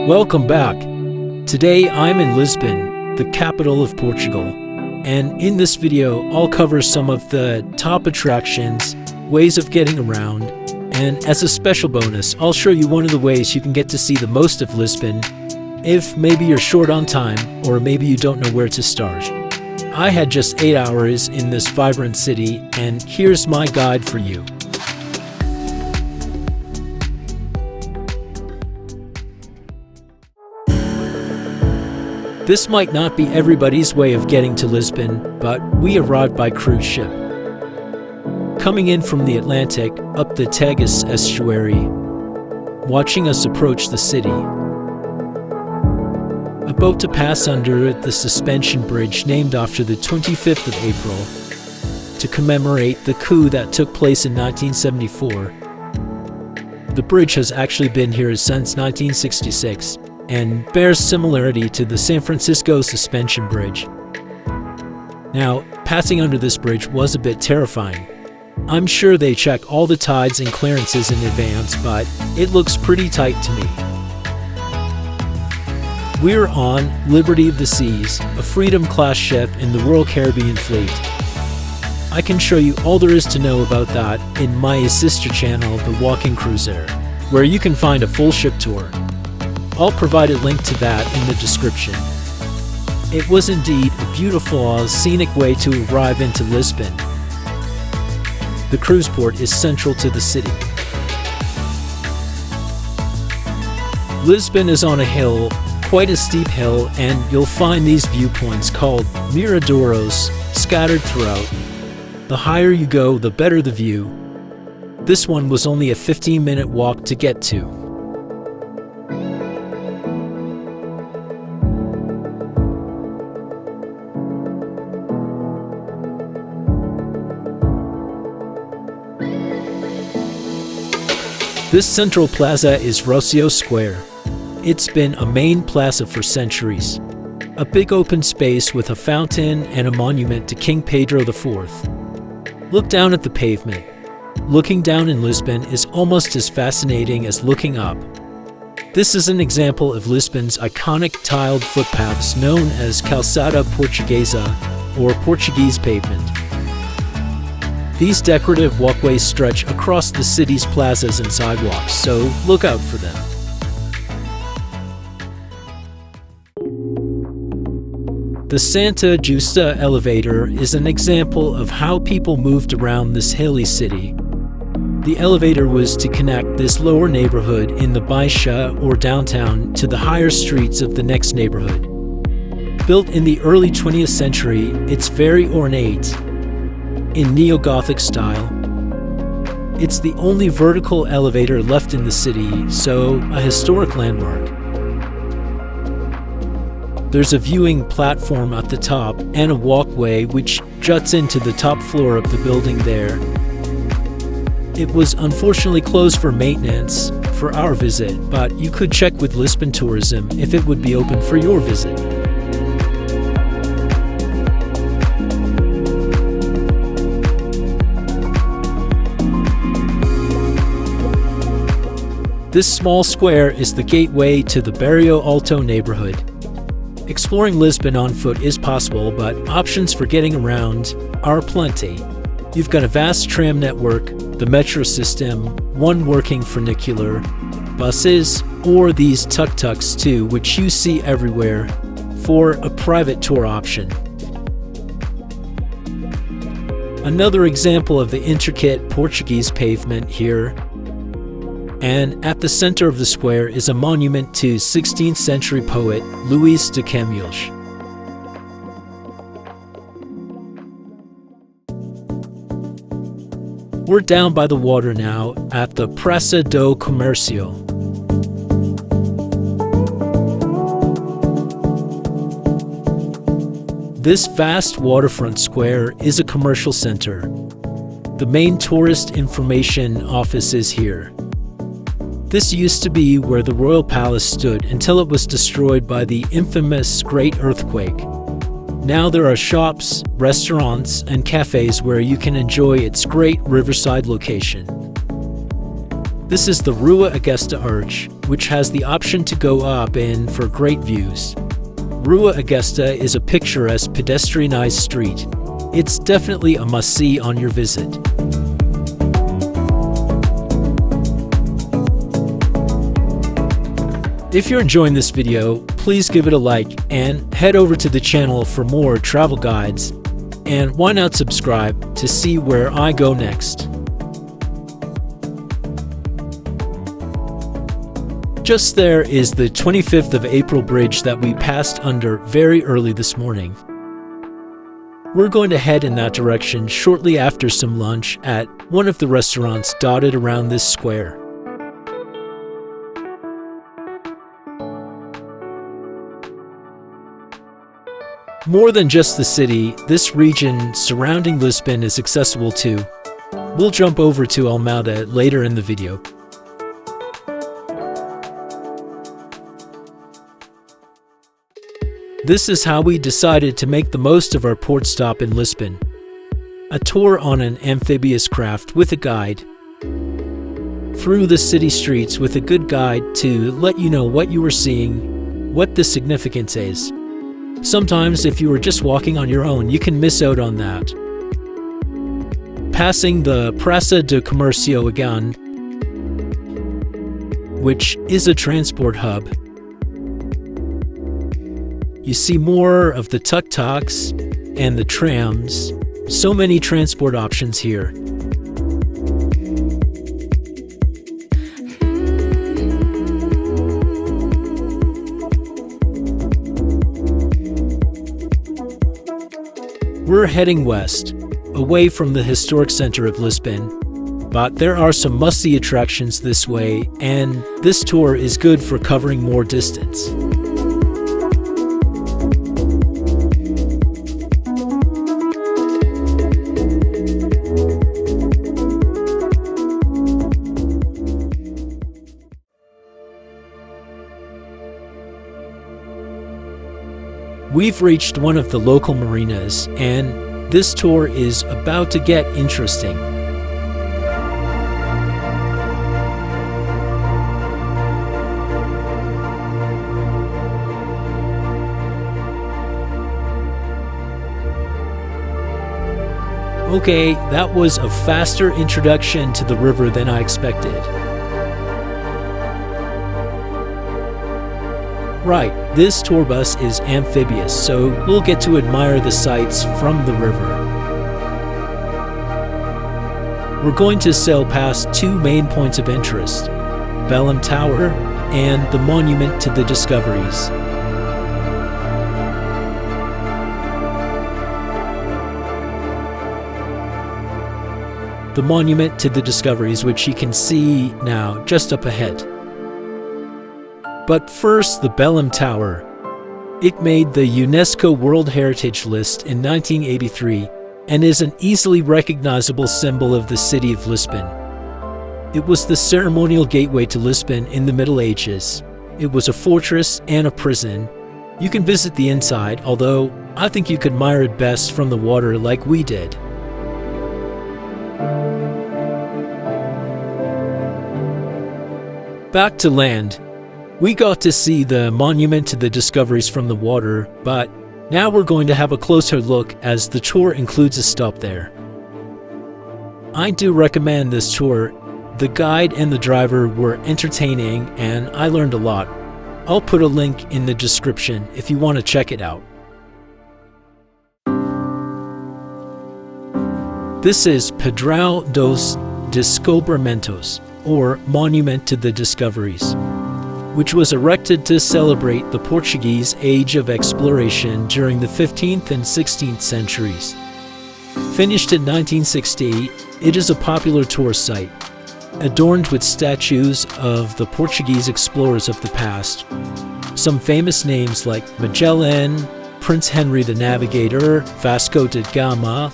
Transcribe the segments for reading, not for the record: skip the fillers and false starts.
Welcome back. Today I'm in Lisbon, the capital of Portugal, and in this video I'll cover some of the top attractions, ways of getting around, and as a special bonus I'll show you one of the ways you can get to see the most of Lisbon if maybe you're short on time or maybe you don't know where to start. I had just 8 hours in this vibrant city, and here's my guide for you. This might not be everybody's way of getting to Lisbon, but we arrived by cruise ship. Coming in from the Atlantic up the Tagus estuary, watching us approach the city. A boat to pass under the suspension bridge named after the 25th of April to commemorate the coup that took place in 1974. The bridge has actually been here since 1966. And bears similarity to the San Francisco Suspension Bridge. Now, passing under this bridge was a bit terrifying. I'm sure they check all the tides and clearances in advance, but it looks pretty tight to me. We're on Liberty of the Seas, a Freedom-class ship in the Royal Caribbean Fleet. I can show you all there is to know about that in my sister channel, The Walking Cruiser, where you can find a full ship tour. I'll provide a link to that in the description. It was indeed a beautiful, scenic way to arrive into Lisbon. The cruise port is central to the city. Lisbon is on a hill, quite a steep hill, and you'll find these viewpoints called Miradouros scattered throughout. The higher you go, the better the view. This one was only a 15-minute walk to get to. This central plaza is Rossio Square. It's been a main plaza for centuries. A big open space with a fountain and a monument to King Pedro IV. Look down at the pavement. Looking down in Lisbon is almost as fascinating as looking up. This is an example of Lisbon's iconic tiled footpaths known as Calçada Portuguesa or Portuguese pavement. These decorative walkways stretch across the city's plazas and sidewalks, so look out for them. The Santa Justa elevator is an example of how people moved around this hilly city. The elevator was to connect this lower neighborhood in the Baixa or downtown to the higher streets of the next neighborhood. Built in the early 20th century, it's very ornate, in neo-Gothic style. It's the only vertical elevator left in the city, so a historic landmark. There's a viewing platform at the top and a walkway which juts into the top floor of the building there. It was unfortunately closed for maintenance for our visit, but you could check with Lisbon Tourism if it would be open for your visit. This small square is the gateway to the Barrio Alto neighborhood. Exploring Lisbon on foot is possible, but options for getting around are plenty. You've got a vast tram network, the metro system, one working funicular, buses, or these tuk-tuks too, which you see everywhere, for a private tour option. Another example of the intricate Portuguese pavement here. And at the center of the square is a monument to 16th century poet Luís de Camoes. We're down by the water now at the Praça do Comercio. This vast waterfront square is a commercial center. The main tourist information office is here. This used to be where the royal palace stood until it was destroyed by the infamous Great Earthquake. Now there are shops, restaurants, and cafes where you can enjoy its great riverside location. This is the Rua Augusta Arch, which has the option to go up and for great views. Rua Augusta is a picturesque pedestrianized street. It's definitely a must-see on your visit. If you're enjoying this video, please give it a like and head over to the channel for more travel guides. And why not subscribe to see where I go next. Just there is the 25th of April bridge that we passed under very early this morning. We're going to head in that direction shortly after some lunch at one of the restaurants dotted around this square. More than just the city, this region surrounding Lisbon is accessible too. We'll jump over to Almada later in the video. This is how we decided to make the most of our port stop in Lisbon. A tour on an amphibious craft with a guide. Through the city streets with a good guide to let you know what you were seeing, what the significance is. Sometimes if you are just walking on your own, you can miss out on that. Passing the Praca de Comercio again, which is a transport hub. You see more of the tuk-tuks and the trams. So many transport options here. We're heading west, away from the historic center of Lisbon, but there are some must-see attractions this way, and this tour is good for covering more distance. We've reached one of the local marinas, and this tour is about to get interesting. Okay, that was a faster introduction to the river than I expected. Right, this tour bus is amphibious, so we'll get to admire the sights from the river. We're going to sail past two main points of interest, Belem Tower and the Monument to the Discoveries. The Monument to the Discoveries, which you can see now just up ahead. But first, the Belem Tower. It made the UNESCO World Heritage List in 1983 and is an easily recognizable symbol of the city of Lisbon. It was the ceremonial gateway to Lisbon in the Middle Ages. It was a fortress and a prison. You can visit the inside, although I think you could admire it best from the water like we did. Back to land. We got to see the Monument to the Discoveries from the water, but now we're going to have a closer look as the tour includes a stop there. I do recommend this tour. The guide and the driver were entertaining and I learned a lot. I'll put a link in the description if you want to check it out. This is Padrao dos Descobrimentos, or Monument to the Discoveries, which was erected to celebrate the Portuguese age of exploration during the 15th and 16th centuries. Finished in 1960, it is a popular tourist site, adorned with statues of the Portuguese explorers of the past. Some famous names like Magellan, Prince Henry the Navigator, Vasco da Gama,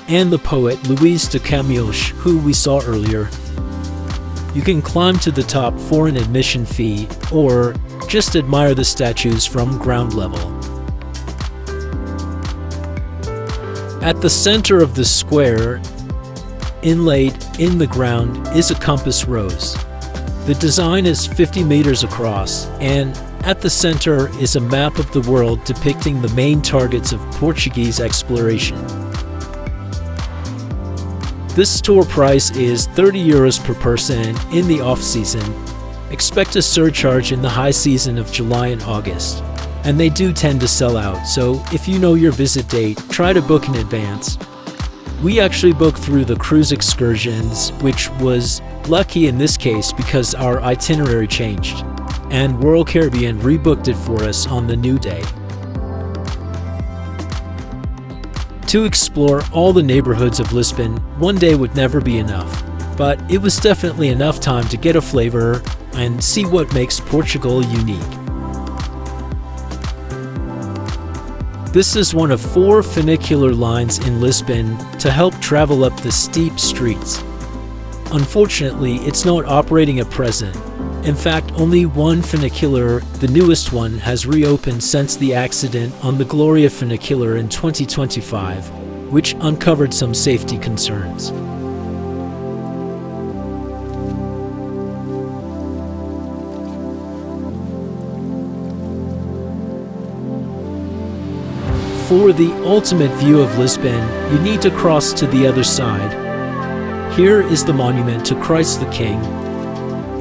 and the poet Luís de Camoes, who we saw earlier. You can climb to the top for an admission fee, or just admire the statues from ground level. At the center of the square, inlaid in the ground, is a compass rose. The design is 50 meters across, and at the center is a map of the world depicting the main targets of Portuguese exploration. This tour price is €30 per person in the off-season. Expect a surcharge in the high season of July and August, and they do tend to sell out, so if you know your visit date, try to book in advance. We actually booked through the cruise excursions, which was lucky in this case because our itinerary changed, and Royal Caribbean rebooked it for us on the new day. To explore all the neighborhoods of Lisbon, one day would never be enough, but it was definitely enough time to get a flavor and see what makes Portugal unique. This is one of 4 funicular lines in Lisbon to help travel up the steep streets. Unfortunately, it's not operating at present. In fact, only one funicular, the newest one, has reopened since the accident on the Gloria funicular in 2025, which uncovered some safety concerns. For the ultimate view of Lisbon, you need to cross to the other side. Here is the monument to Christ the King.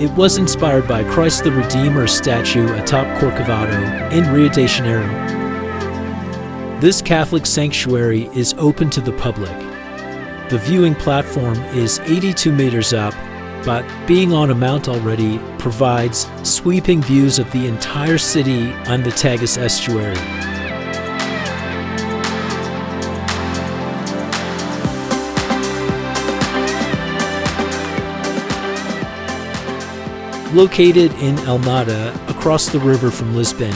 It was inspired by Christ the Redeemer statue atop Corcovado in Rio de Janeiro. This Catholic sanctuary is open to the public. The viewing platform is 82 meters up, but being on a mount already provides sweeping views of the entire city and the Tagus estuary. Located in Almada, across the river from Lisbon,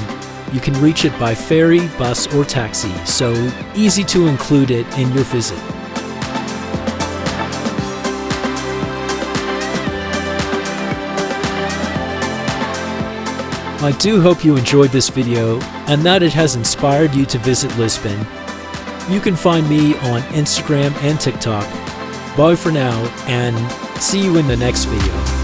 you can reach it by ferry, bus, or taxi, so easy to include it in your visit. I do hope you enjoyed this video and that it has inspired you to visit Lisbon. You can find me on Instagram and TikTok. Bye for now, and see you in the next video.